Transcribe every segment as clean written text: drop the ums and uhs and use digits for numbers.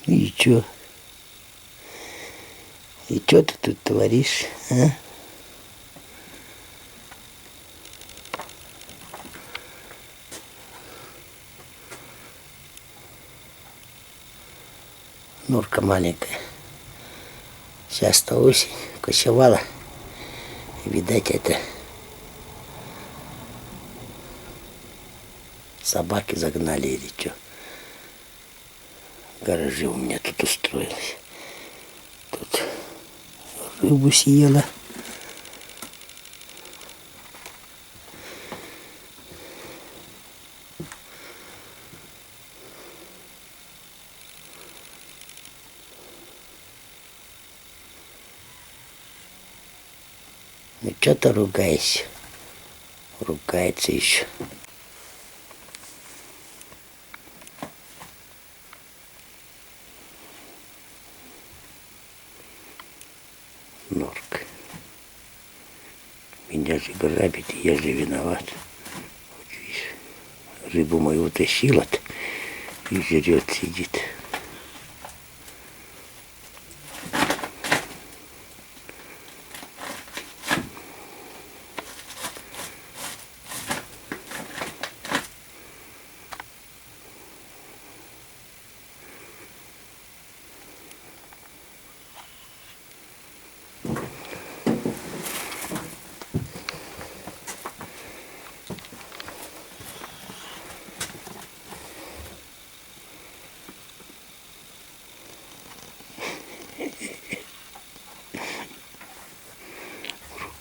И чё? И чё ты тут творишь, а? Норка маленькая. Сейчас-то осень, кочевала. Видать, это собаки загнали или что. Гаражи у меня тут устроились. Тут рыбу съела. Ну что ты ругаешься? Ругается еще. Норка. Меня же грабит, я же виноват. Вот видишь, рыбу мою утащила и жрет, сидит.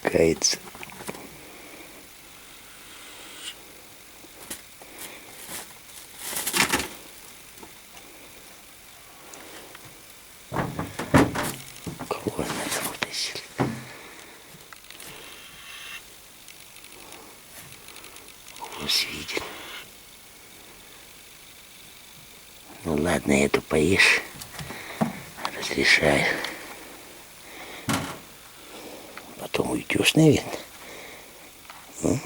Кается. Кого она там утащила? Ус видел. Ну ладно, эту поешь. Разрешаю. Потом уйдешь, наверное. Ну?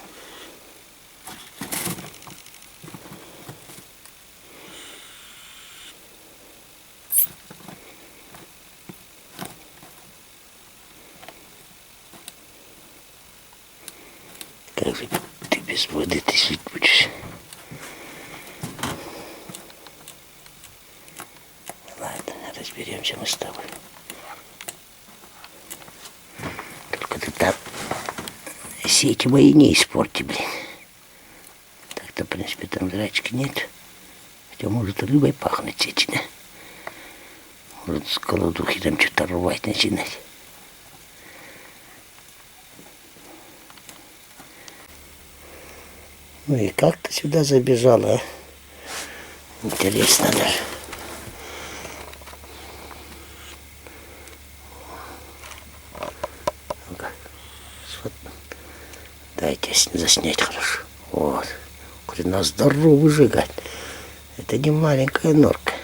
Как же ты без воды-то жить будешь? Ладно, разберемся мы с тобой. Только ты там сети мои не испорти, блин. Так-то, в принципе, там зрачки нет. Хотя может рыбой пахнуть сети, да? Может с голодухи там что-то рвать начинать. Ну и как ты сюда забежала, а? Интересно даже. Ну-ка. Дайте заснять хорошо. Вот. Хрена здоровый же, гад. Это не маленькая норка.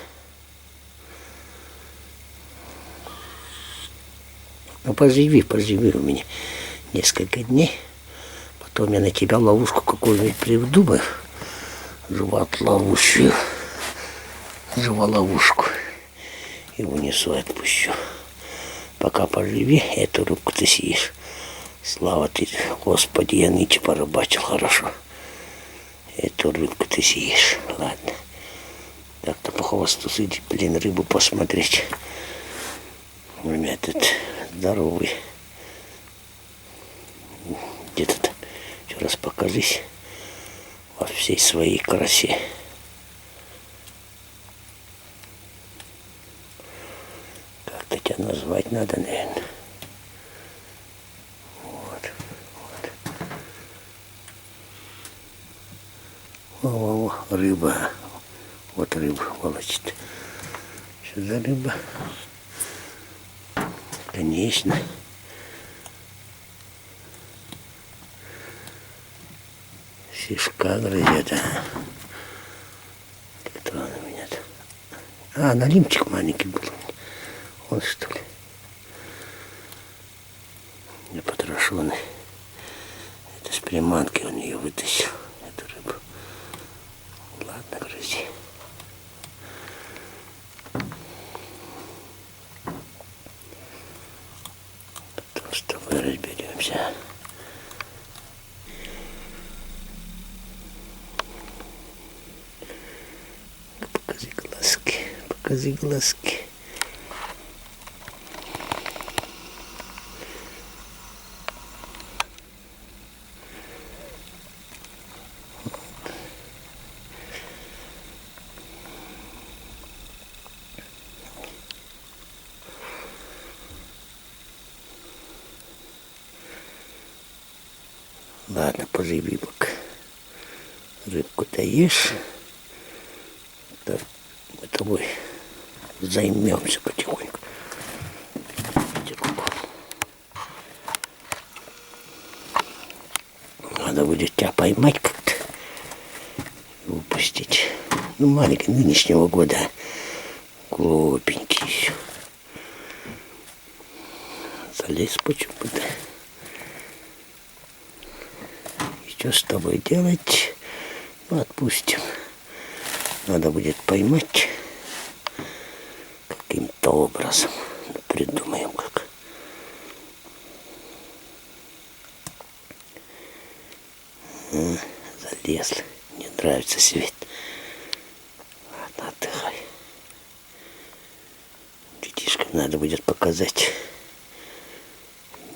Ну поживи у меня несколько дней. Потом я на тебя ловушку какую-нибудь придумаю. Животловущую. Живоловушку. И унесу, отпущу. Пока поживи, эту рыбку ты съешь. Слава ты, Господи, я нынче порыбачил хорошо. Эту рыбку ты съешь. Ладно. Так-то по хвосту сидеть, блин, рыбу посмотреть. У меня тут здоровый. Где-то еще раз покажись во всей своей красе. Как-то тебя назвать надо, наверное. Вот. О, рыба. Вот рыба волочит. Что за рыба? Конечно. Сишка грызет, а. Кто она у меня-то? А, налимчик маленький был. Он что ли? Не потрошенный. Это с приманки он ее вытащил, эту рыбу. Ладно, грызи. разберемся. Покажи глазки, покажи глазки. Ладно, поживи пока. Рыбку даешь. Так, мы тобой займемся потихоньку. Надо будет тебя поймать как-то. Выпустить. Ну, маленький, нынешнего года. Глупенький еще. Залез почему-то. Что с тобой делать? Ну, отпустим. Надо будет поймать каким-то образом. Придумаем как. Залез. Не нравится свет. Ладно, отдыхай. Детишкам надо будет показать.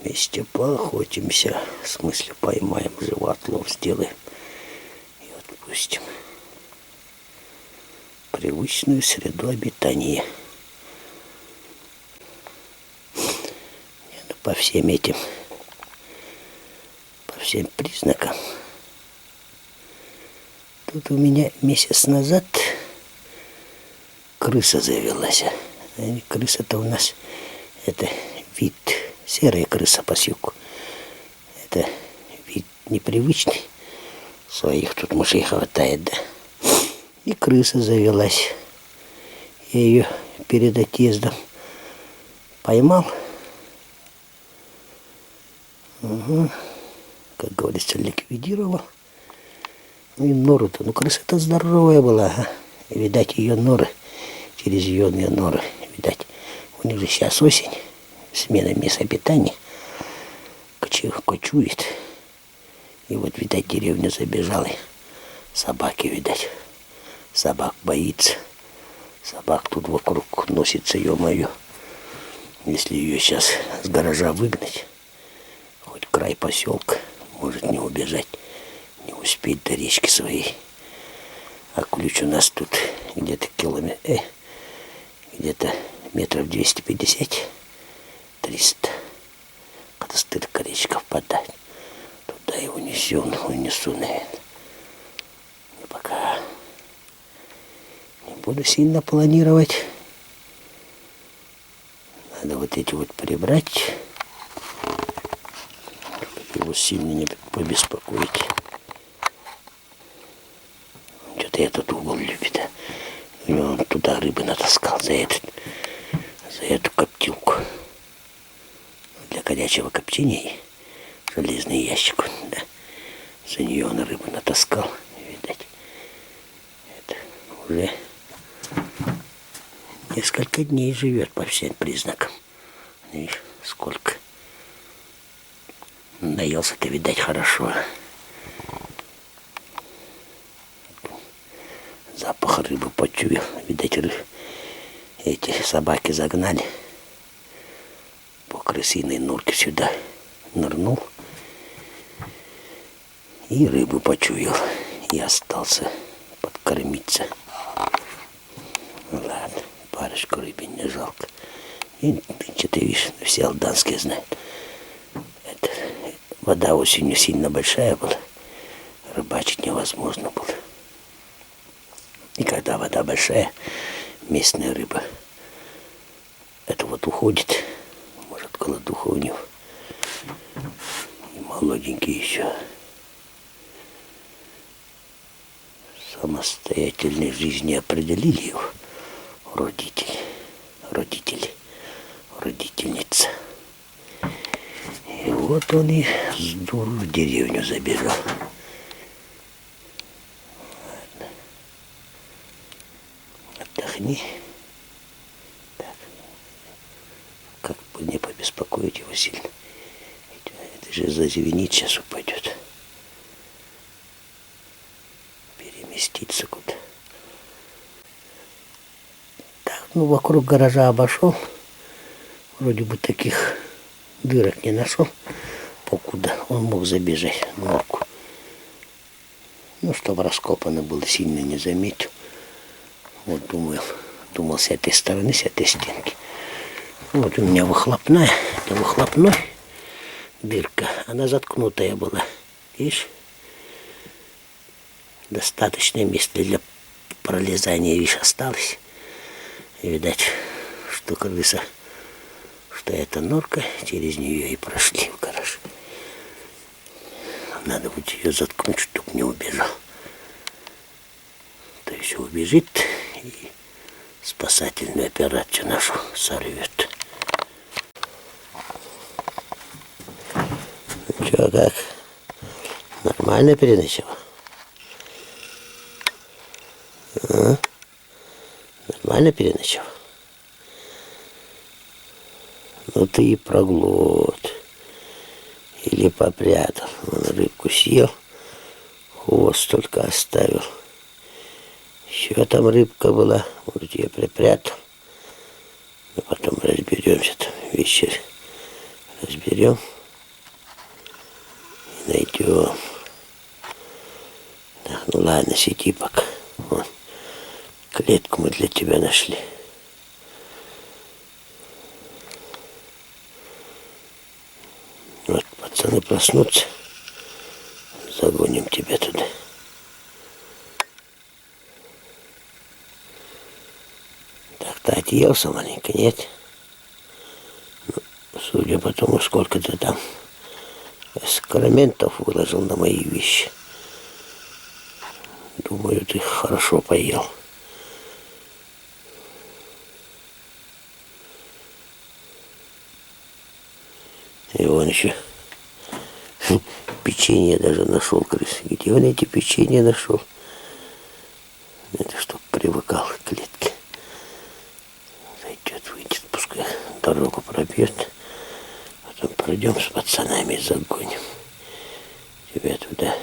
Вместе поохотимся. В смысле, поймаем животлов, сделаем. И отпустим. Привычную среду обитания. По всем этим, по всем признакам. Тут у меня месяц назад крыса завелась. Крыса-то у нас, это вид, серая крыса по сюку. Это вид непривычный. Своих тут мышей хватает, да. И крыса завелась. Я ее перед отъездом поймал. Угу. Как говорится, ликвидировал. Ну и нору-то, ну крыса-то здоровая была, ага. И, видать, ее норы, через ее норы, видать, у них же сейчас осень, смена места обитания, кочует. И вот, видать, деревню забежала, собаки, видать, собак боится, собак тут вокруг носится, ё-моё. Если ее сейчас с гаража выгнать, хоть край поселка, может не убежать, не успеть до речки своей. А ключ у нас тут где-то где-то метров 250-300. Когда стырка речка впадает, туда и унесу, наверное. Но пока не буду сильно планировать. Надо вот эти вот прибрать. Его сильно не побеспокоить. Что-то этот угол любит. И он туда рыбы натаскал за эту коптилку. Для горячего копчения железный ящик. Да. За нее он рыбу натаскал. Видать. Это уже несколько дней живет по всем признакам. Видишь, сколько. Наелся-то, видать, хорошо. Запах рыбы почуял. Видать, эти собаки загнали по крысиной норке сюда. Нырнул. И рыбу почуял. И остался подкормиться. Ладно, парочку рыбы не жалко. И что-то, видишь, все алданские знают. Вода осенью сильно большая была, рыбачить невозможно было. И когда вода большая, местная рыба, это вот уходит, может, голодуха у него, и молоденький еще. Самостоятельной жизни определили его родительница. И вот он и с дуру в деревню забежал. Ладно. Отдохни. Так. Как бы не побеспокоить его сильно. Ведь же зазвенит, сейчас упадет. Переместиться куда. Так, ну вокруг гаража обошел. Вроде бы таких дырок не нашел, покуда он мог забежать в норку. Ну, чтобы раскопано было, сильно не заметил. Вот думал с этой стороны, с этой стенки. Вот у меня выхлопная, это выхлопной дырка, она заткнутая была. Видишь? Достаточное место для пролезания, видишь, осталось. И видать, что крыса, что эта норка, через нее и прошли в гараж. Надо будет ее заткнуть, чтоб не убежал. То еще убежит и спасательную операцию нашу сорвет. Ну что, как? Нормально переночевал? А? Нормально переночевал? Ну ты и проглот. Или попрятал. Он рыбку съел, хвост только оставил. Еще там рыбка была, может, я припрятал. Но потом разберемся, там вещи разберем и найдем. Так, ну ладно, сиди пока. Вон, клетку мы для тебя нашли. Вот, пацаны проснутся, загоним тебя туда. Так-то отъелся маленько, нет? Ну, судя по тому, сколько ты там экскрементов выложил на мои вещи, думаю, ты хорошо поел. И он еще печенье даже нашел, крыс. Где он эти печенья нашел? Это чтоб привыкал к клетке. Зайдет, выйдет, пускай дорогу пробьет. Потом пройдем с пацанами, загоним тебя туда.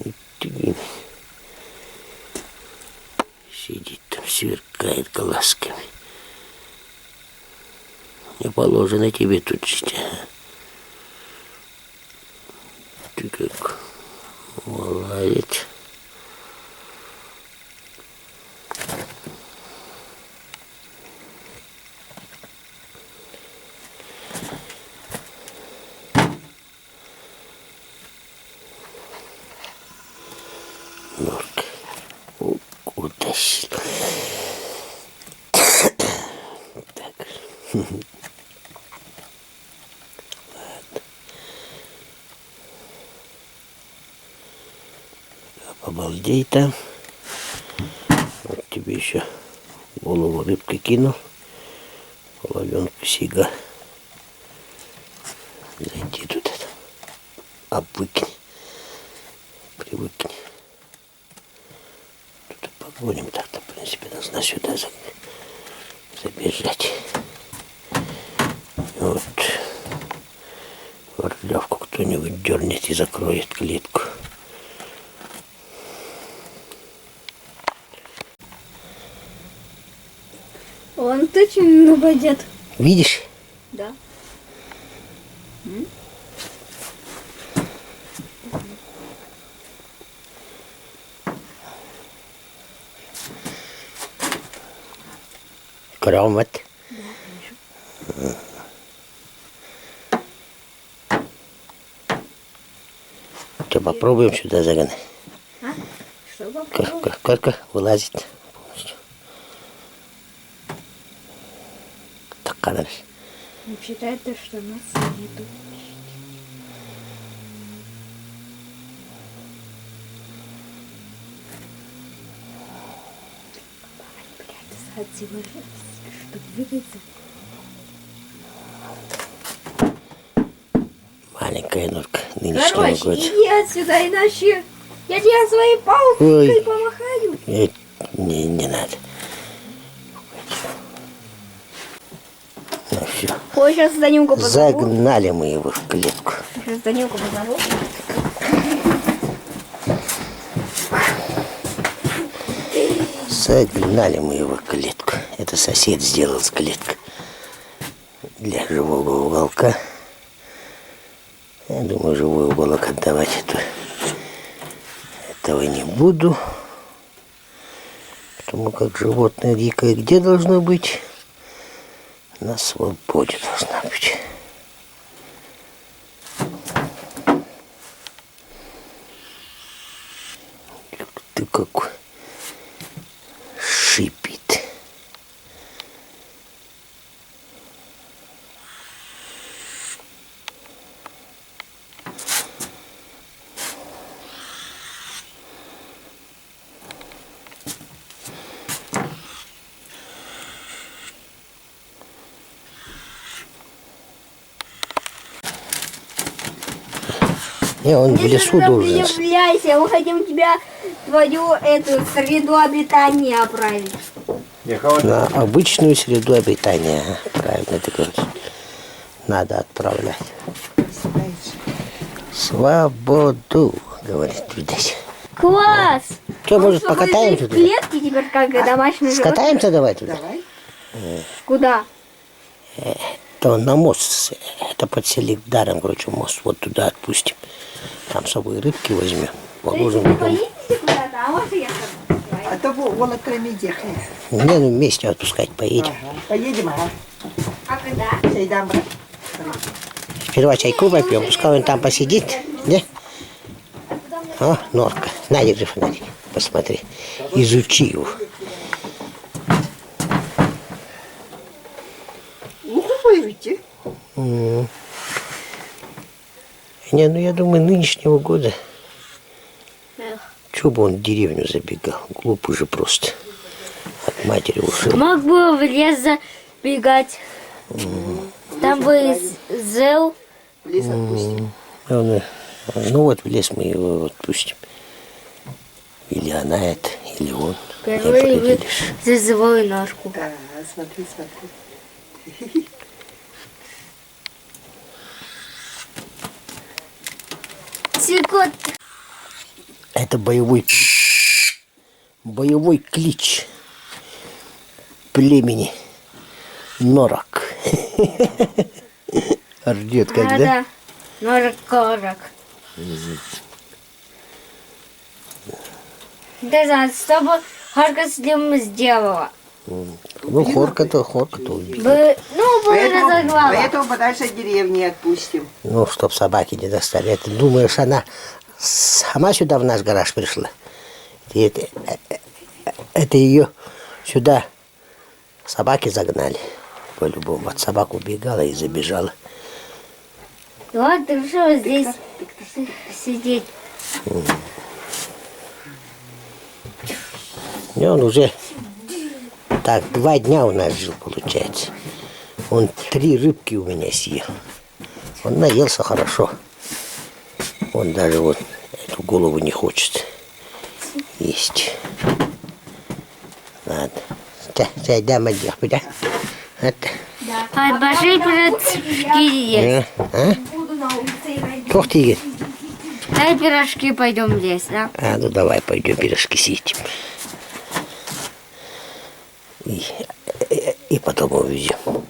И сидит там, сверкает глазками. Не положено тебе тут жить. Ты как молодец. Норка утащил. Так. Обалдей там. Вот тебе еще голову рыбкой кинул. Половенку сига. Зайди тут это. Обвыкни. Привыкни. Тут погоним так-то, в принципе, должна сюда забежать. Вот. Орлевку кто-нибудь дернет и закроет клетку. Он точно не нападет. Видишь? Да. Кромат. Да, То попробуем сюда загнать. а? Что попробуем? Сколько вылазит полностью. Так кадр. Вообще-то, что нас нету. Блядь, чтобы выйти. Маленькая норка нынешнего Короче, года. иди отсюда, иначе я тебе своей палкой помахаю. Не надо. Ну, все. Все. Ой, сейчас Данилку позову. Загнали мы его в клетку. Сейчас Данилку позову. Загнали мы его в клетку. Это сосед сделал с клеткой для живого уголка. Я думаю, живой уголок отдавать этого не буду. Потому как животное дикое где должно быть? На свободе должна быть. Ты какой шипит. Не, он в лесу должен. Не являйся, мы хотим тебя, твою эту среду обитания оправить. На обычную среду обитания. Ага, правильно ты говоришь. Надо отправлять. Свободу, говорит, видать. Класс! Что, может, покатаемся в туда? клетке теперь как домашний животный. Скатаемся давай туда? Давай. Куда? То на мост. Это под Селигдаром, короче, мост. Вот туда отпустим. Там с собой рыбки возьмем. Положим. Вы поедете куда-то, а может я скажу? А то вон отремедехли. Не, ну вместе отпускать поедем. Ага. Поедем, ага. А когда? Сейдам, брат. Сперва чайку попьем, пускай он там посидит. Не? О, норка. На, держи фонарик. Посмотри. Изучи его. Ну, поедете. Не, ну я думаю, нынешнего года. Эх. Чего бы он в деревню забегал? Глупый же просто. От матери ушел. Мог бы в лес забегать. Там бы зел. В лес отпустим. Ну вот в лес мы его отпустим. Или она это, или он. Не Впервые вы определишь. зазывали ножку. Да, смотри, смотри. Цикот. Это боевой клич племени Норак. Ржет как, да? Да. Норок-корок. Не знаю, чтобы Харка с ним сделала. Ну, хорка-то убил. Ну, бы разогнала. Поэтому подальше от деревни отпустим. Ну, чтоб собаки не достали. Это думаешь, она сама сюда в наш гараж пришла? И это ее сюда собаки загнали. По-любому. От собак убегала и забежала. Вот, решила здесь сидеть. И он уже так 2 дня у нас жил, получается. Он 3 рыбки у меня съел. Он наелся хорошо. Он даже вот эту голову не хочет есть. Ладно. Сядем отдых, да? Это. А большие пирожки есть. Буду на улице играть. Ох ты. Дай пирожки, пойдем в лес, да? А, ну давай пойдем пирожки съедим. И потом увезем.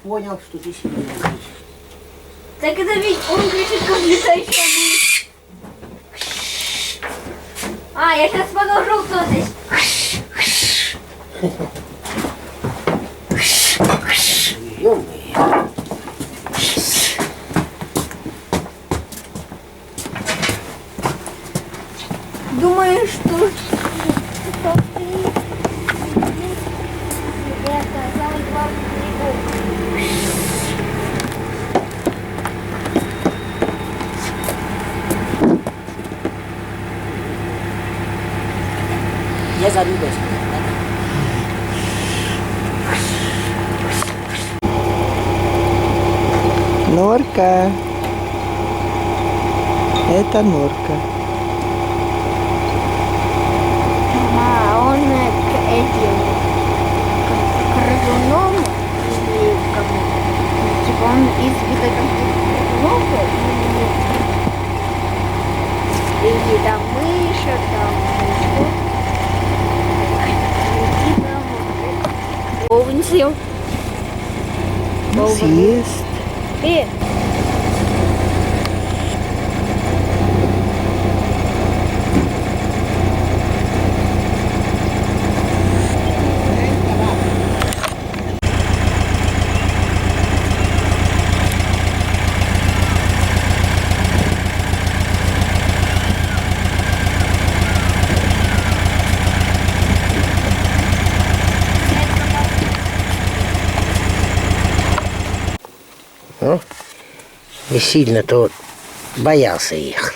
Понял, что ты себе не говоришь. Так это ведь он кричит, как летающая мышь. А, я сейчас подложу, кто здесь. Ё-моё. Думаю, что... Я за рыбой. Норка. Это норка. делал? Крыжуном или кому? Типа он из вида конкретного или там мышек, там что? Овен съел. Съест. Ну, не сильно-то вот боялся их.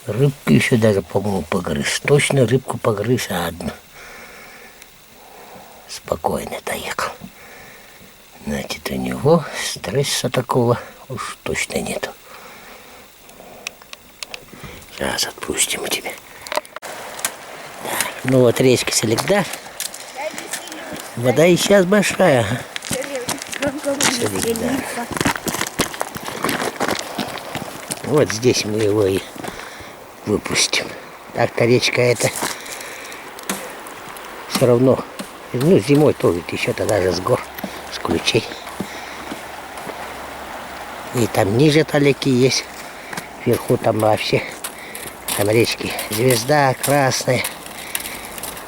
Рыбку еще даже, по-моему, погрыз. Точно рыбку погрыз, а одну. Спокойно доехал. Значит, у него стресса такого уж точно нету. Сейчас отпустим тебя. Да. Ну вот речка Селегдар. Вода и сейчас большая. Ага. Селегдар. Вот здесь мы его и выпустим. Так-то речка эта все равно, ну, зимой тоже еще тогда же с гор, с ключей. И там ниже талики есть, вверху там вообще, там речки Звезда, Красная,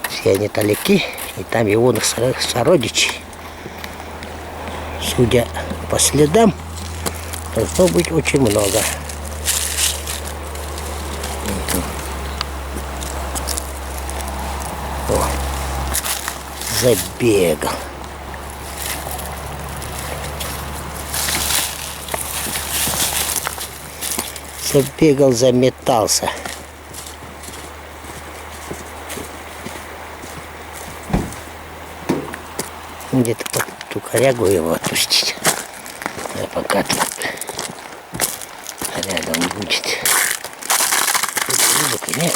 все они талики, и там его сородичи. Судя по следам, должно быть очень много. О, забегал. Забегал, заметался. Где-то под ту корягу его отпустить. А пока тут рядом будет. Тут рыбок нет.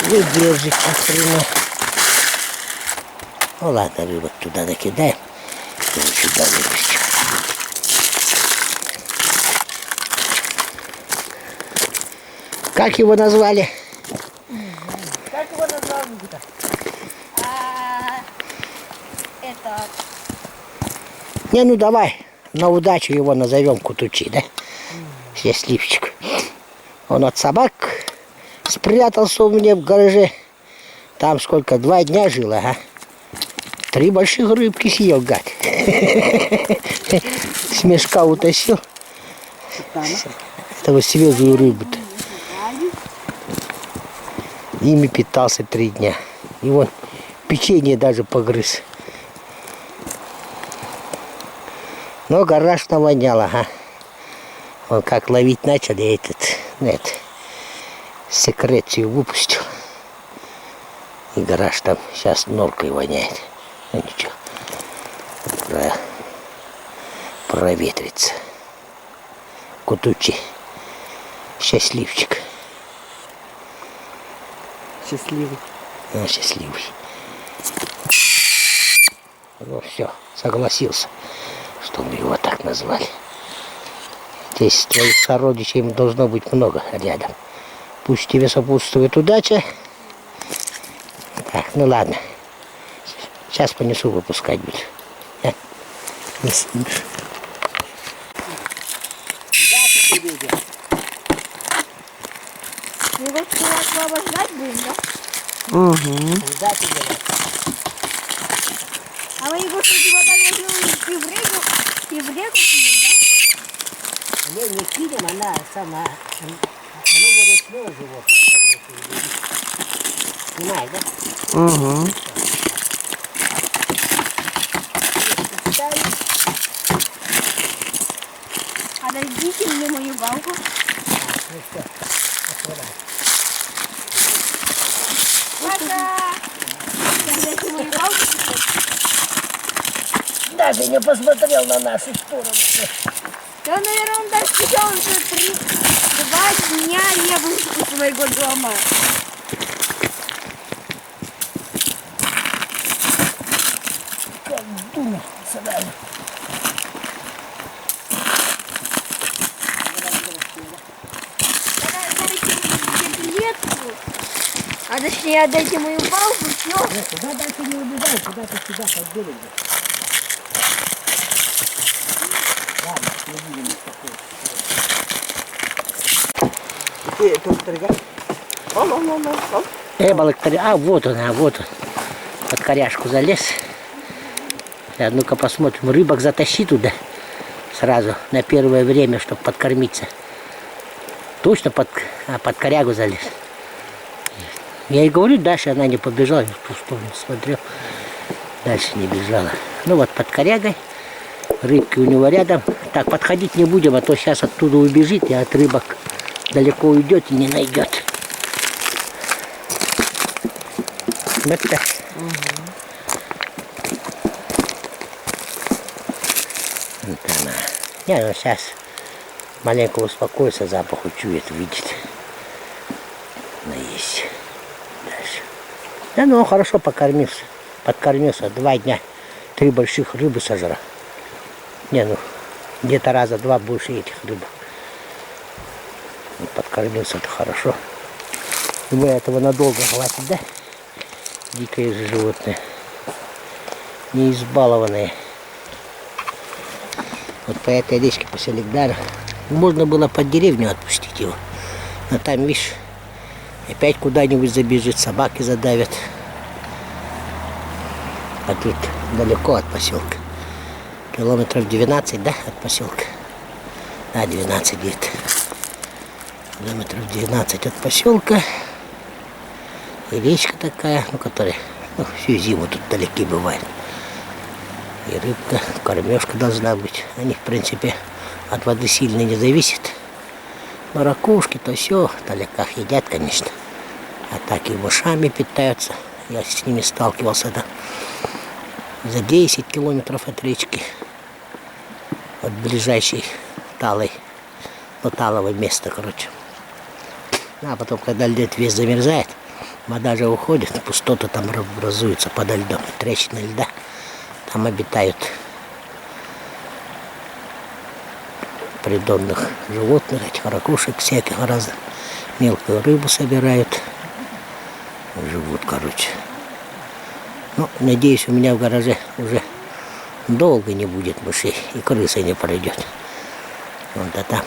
Выдержит хрена. Ну ладно, рыбок туда накидаем. И сюда выпустим. Как его назвали? Как его назвал Никита? Это... Не, ну давай, на удачу его назовем Кутучи, да? Счастливчик. Он от собак спрятался у меня в гараже. Там сколько, 2 дня жил, ага. 3 больших рыбки съел, гад. С мешка утащил. Это вот свежую рыбу-то. Ими питался 3 дня. И вон печенье даже погрыз. Но гараж навонял, ага. Он как ловить начал, я этот секрецию выпустил. И гараж там сейчас норкой воняет. Ну ничего. Проветрится. Кутучи. Счастливчик. Счастливый. Ну, счастливый. Ну все, согласился, что мы его так назвали. Здесь твоих сородичей должно быть много рядом. Пусть тебе сопутствует удача. Так, ну ладно. Сейчас понесу выпускать будет. Удачи тебе, дед. Его вчера освобождать будем, да? Угу. Удачи тебе. А мы его среди вода и в реку кинем, да? Не кинем, она сама. Оно же речное животное. Понимаешь, да? Угу. Отойдите мне мою галку. Ну все, открывай. Пока! Дайте мою галку. Даже не посмотрел на нашу сторону. Да, наверное, он так сидел уже 2 дня не был у своего дома. Думал сразу. Клетку, а точнее отдайте мою палку, все. Нет, туда дальше не убегай, куда-то сюда под берег. Ладно, не будем беспокоиться. Где это устрига? Вон. А, вот он, вот он. Под коряшку залез. А ну-ка посмотрим, рыбок затащи туда сразу на первое время, чтобы подкормиться. Точно под корягу залез. Я и говорю, дальше она не побежала, я в ту сторону смотрел. Дальше не бежала. Ну вот под корягой. Рыбки у него рядом. Так, подходить не будем, а то сейчас оттуда убежит и от рыбок далеко уйдет и не найдет. Вот так. Вот она. Не, ну сейчас маленько успокоится, запах учует, видит. Наесть. Дальше. Да, ну он хорошо покормился. Подкормился 2 дня. 3 больших рыбы сожрал. Не, ну, где-то раза 2 больше этих рыбок. Подкормился-то хорошо. Думаю, этого надолго хватит, да? Дикое же животное. Не избалованное. Вот по этой речке, по Селигдару, можно было под деревню отпустить его. Но там, видишь, опять куда-нибудь забежит, собаки задавят. А тут далеко от поселка. Километров 12, да, от поселка? Да, 12 где-то. Километров 12 от поселка. И речка такая, ну, которая всю зиму тут далеки бывает. И рыбка, кормежка должна быть. Они, в принципе, от воды сильно не зависят. Но ракушки, то все, в далеках едят, конечно. А так и мышами питаются. Я с ними сталкивался, да. За 10 километров от речки. От ближайшей талой. Ну, талого места, короче. А потом, когда лед весь замерзает, вода же уходит, пустота там образуется подо льдом, трещины льда. Там обитают придонных животных, этих ракушек всяких разных. Мелкую рыбу собирают. Живут, короче. Ну, надеюсь, у меня в гараже уже долго не будет мышей и крысы не пройдет. Вон да там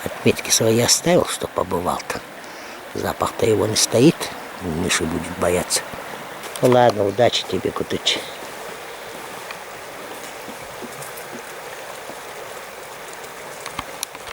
отметки свои оставил, что побывал там. Запах-то его не стоит, мыши будет бояться. Ну ладно, удачи тебе, Кутыч.